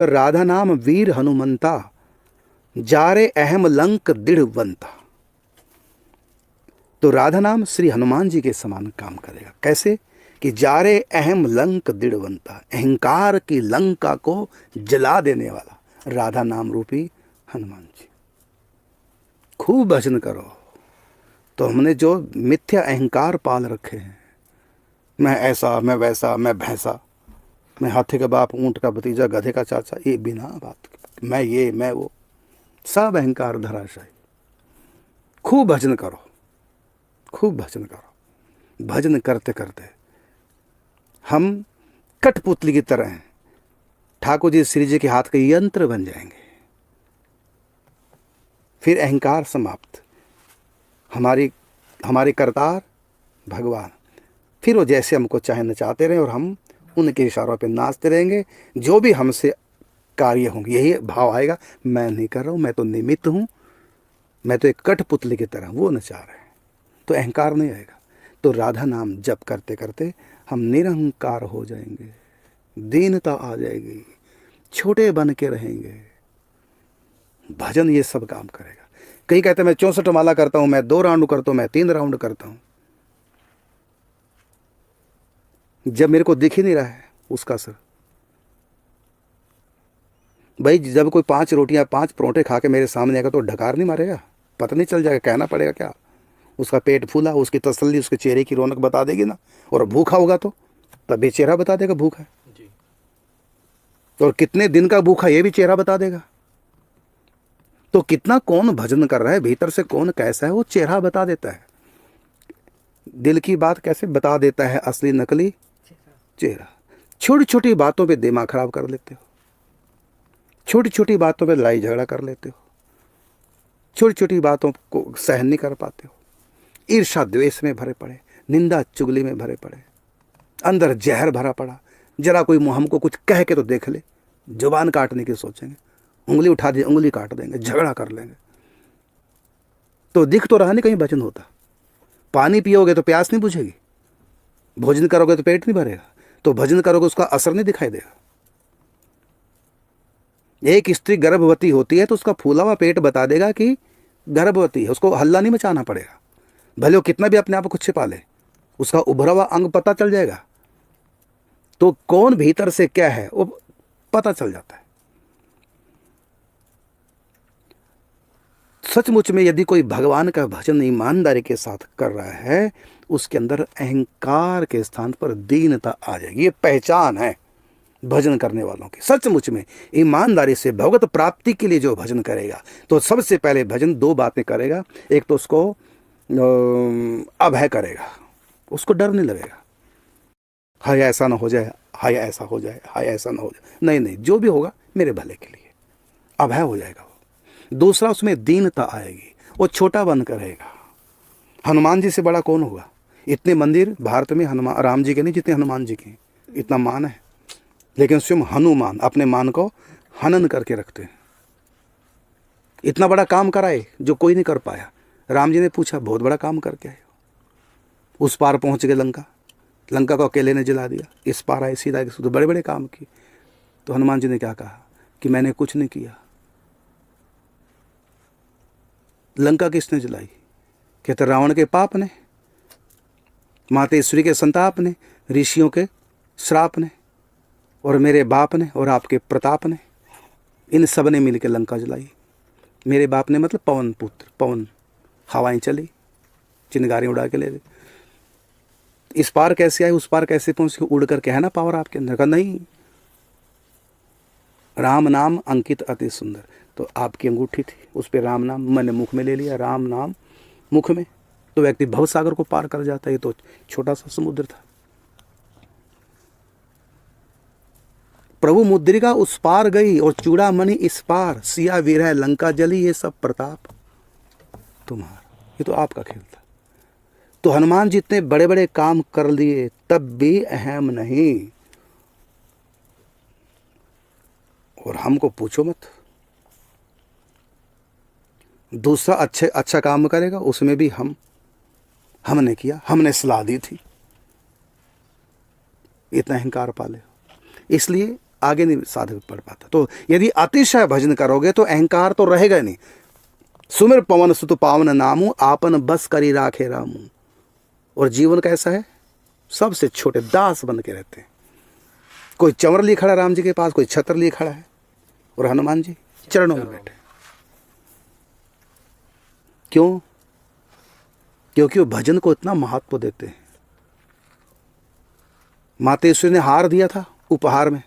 राधा नाम वीर हनुमंता, जारे अहम लंक दृढ़वंता। तो राधा नाम श्री हनुमान जी के समान काम करेगा। कैसे? कि जारे अहम लंक दृढ़वंता, अहंकार की लंका को जला देने वाला राधा नाम रूपी हनुमान जी। खूब भजन करो। तो हमने जो मिथ्या अहंकार पाल रखे हैं, मैं ऐसा, मैं वैसा, मैं भैंसा, मैं हाथी का बाप, ऊंट का भतीजा, गधे का चाचा, ये बिना बात के, मैं ये, मैं वो, सब अहंकार धराशायी। खूब भजन करो, खूब भजन करो। भजन करते करते हम कठपुतली की तरह हैं, ठाकुर जी श्री जी के हाथ के यंत्र बन जाएंगे। फिर अहंकार समाप्त। हमारे करतार भगवान, फिर वो जैसे हमको चाहे नचाते रहें और हम उनके इशारों पे नाचते रहेंगे। जो भी हमसे कार्य होंगे यही भाव आएगा, मैं नहीं कर रहा हूँ, मैं तो निमित्त हूँ, मैं तो एक कठपुतली की तरह, वो नचा रहे हैं। तो अहंकार नहीं आएगा। तो राधा नाम जप करते करते हम निरहंकार हो जाएंगे, दीनता आ जाएगी, छोटे बन के रहेंगे। भजन ये सब काम करेगा। कई कहते हैं मैं 64 माला करता हूं, मैं 2 राउंड करता हूं, मैं 3 राउंड करता हूं। जब मेरे को दिख ही नहीं रहा है उसका असर। भाई जब कोई 5 रोटियां 5 परोंठे खा के मेरे सामने आएगा तो ढकार नहीं मारेगा? पता नहीं चल जाएगा? कहना पड़ेगा क्या? उसका पेट फूला, उसकी तसल्ली उसके चेहरे की रौनक बता देगी ना। और भूखा होगा तो तब ये चेहरा बता देगा भूखा है। और कितने दिन का भूखा ये भी चेहरा बता देगा। तो कितना कौन भजन कर रहा है, भीतर से कौन कैसा है, वो चेहरा बता देता है। दिल की बात कैसे बता देता है असली नकली चेहरा। छोटी छोटी बातों पे दिमाग खराब कर लेते हो, छोटी छोटी बातों पे लड़ाई झगड़ा कर लेते हो, छोटी छोटी बातों को सहन नहीं कर पाते हो, ईर्ष्या द्वेष में भरे पड़े, निंदा चुगली में भरे पड़े, अंदर जहर भरा पड़ा। जरा कोई हमको कुछ कह के तो देख ले, जुबान काटने की सोचेंगे, उंगली उठा दी उंगली काट देंगे, झगड़ा कर लेंगे। तो दिख तो रहा नहीं कहीं भजन होता। पानी पियोगे तो प्यास नहीं बुझेगी, भोजन करोगे तो पेट नहीं भरेगा, तो भजन करोगे उसका असर नहीं दिखाई देगा। एक स्त्री गर्भवती होती है तो उसका फूला हुआ पेट बता देगा कि गर्भवती है, उसको हल्ला नहीं मचाना पड़ेगा। भले वो कितना भी अपने आप को खुद छिपा ले, उसका उभरा हुआ अंग पता चल जाएगा। तो कौन भीतर से क्या है वो पता चल जाता है। सचमुच में यदि कोई भगवान का भजन ईमानदारी के साथ कर रहा है, उसके अंदर अहंकार के स्थान पर दीनता आ जाएगी। ये पहचान है भजन करने वालों की। सचमुच में ईमानदारी से भगवत प्राप्ति के लिए जो भजन करेगा, तो सबसे पहले भजन 2 बातें करेगा। एक तो उसको अभय करेगा, उसको डर नहीं लगेगा, हाय ऐसा ना हो जाए, हाय ऐसा हो जाए, हाय ऐसा ना हो जाए, नहीं नहीं, जो भी होगा मेरे भले के लिए, अभय हो जाएगा वो। दूसरा, उसमें दीनता आएगी, वो छोटा बनकर रहेगा। हनुमान जी से बड़ा कौन होगा? इतने मंदिर भारत में हनुमान राम जी के नहीं जितने हनुमान जी के, इतना मान है। लेकिन स्वयं हनुमान अपने मान को हनन करके रखते हैं। इतना बड़ा काम कराए जो कोई नहीं कर पाया। राम जी ने पूछा बहुत बड़ा काम करके आए, उस पार पहुंच गए लंका, लंका को अकेले ने जला दिया, इस पार आए सीधा, तो बड़े बड़े काम किए। तो हनुमान जी ने क्या कहा कि मैंने कुछ नहीं किया। लंका किसने जलाई? कहते रावण के पाप ने, मातेश्वरी के संताप ने, ऋषियों के श्राप ने, और मेरे बाप ने और आपके प्रताप ने, इन सब ने मिलकर लंका जलाई। मेरे बाप ने मतलब पवन पुत्र, पवन, हवाएं चली, चिंगारी उड़ा के ले गए। इस पार कैसे आए, उस पार कैसे पहुंचे, उड़ करके है ना पावर आपके अंदर का? नहीं, राम नाम अंकित अति सुंदर। तो आपकी अंगूठी थी, उस पर राम नाम मैंने मुख में ले लिया, राम नाम मुख में, तो व्यक्ति भवसागर को पार कर जाता है। ये तो छोटा सा समुद्र था। प्रभु मुद्रिका उस पार गई और चूड़ामणि इस पार, सिया विरह लंका जली, ये सब प्रताप तुम्हारा। ये तो आपका खेल था। तो हनुमान जी इतने बड़े बड़े काम कर लिए तब भी अहम नहीं। और हमको पूछो मत। दूसरा अच्छा काम करेगा, उसमें भी हमने किया, हमने सलाह दी थी, इतना अहंकार पाले। इसलिए आगे नहीं साधक बढ़ पाता। तो यदि अतिशय भजन करोगे तो अहंकार तो रहेगा नहीं। सुमिर पवन सुत पावन नामू, आपन बस करी राखे रामू। और जीवन कैसा है, सबसे छोटे दास बन के रहते हैं। कोई चंवर लिए खड़ा राम जी के पास, कोई छत्र लिए खड़ा है, और हनुमान जी चरणों में बैठे। क्यों? क्योंकि वो भजन को इतना महत्व देते हैं। मातेश्वरी ने हार दिया था उपहार में,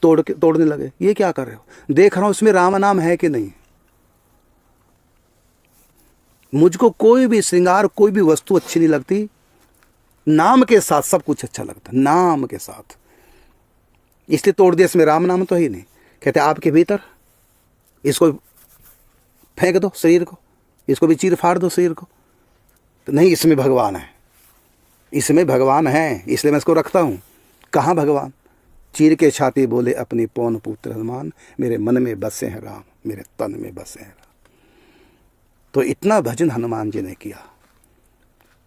तोड़ने लगे। ये क्या कर रहे हो? देख रहा हूं इसमें राम नाम है कि नहीं। मुझको कोई भी श्रृंगार, कोई भी वस्तु अच्छी नहीं लगती, नाम के साथ सब कुछ अच्छा लगता है, नाम के साथ। इसलिए तोड़ दिया, इसमें राम नाम तो ही नहीं। कहते आपके भीतर इसको फेंक दो, शरीर को, इसको भी चीर फाड़ दो शरीर को। तो नहीं, इसमें भगवान है, इसमें भगवान है, इसलिए मैं इसको रखता हूं। कहाँ भगवान? चीर के छाती बोले अपनी पौन पुत्र हनुमान, मेरे मन में बसे हैं राम, मेरे तन में बसे हैं राम। तो इतना भजन हनुमान जी ने किया।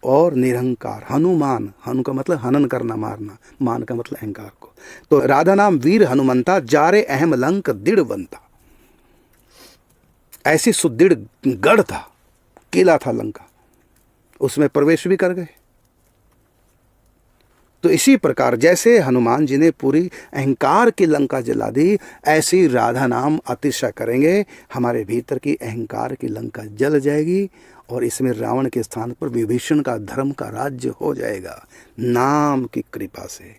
और निरहंकार हनुमान, हनु का मतलब हनन करना, मारना, मान का मतलब अहंकार को। तो राधा नाम वीर हनुमंता, जारे अहम लंक दृढ़ बनता। ऐसी सुदृढ़ गढ़ था, किला था लंका, उसमें प्रवेश भी कर गए। तो इसी प्रकार जैसे हनुमान जी ने पूरी अहंकार की लंका जला दी, ऐसी राधा नाम अतिशय करेंगे, हमारे भीतर की अहंकार की लंका जल जाएगी, और इसमें रावण के स्थान पर विभीषण का धर्म का राज्य हो जाएगा, नाम की कृपा से।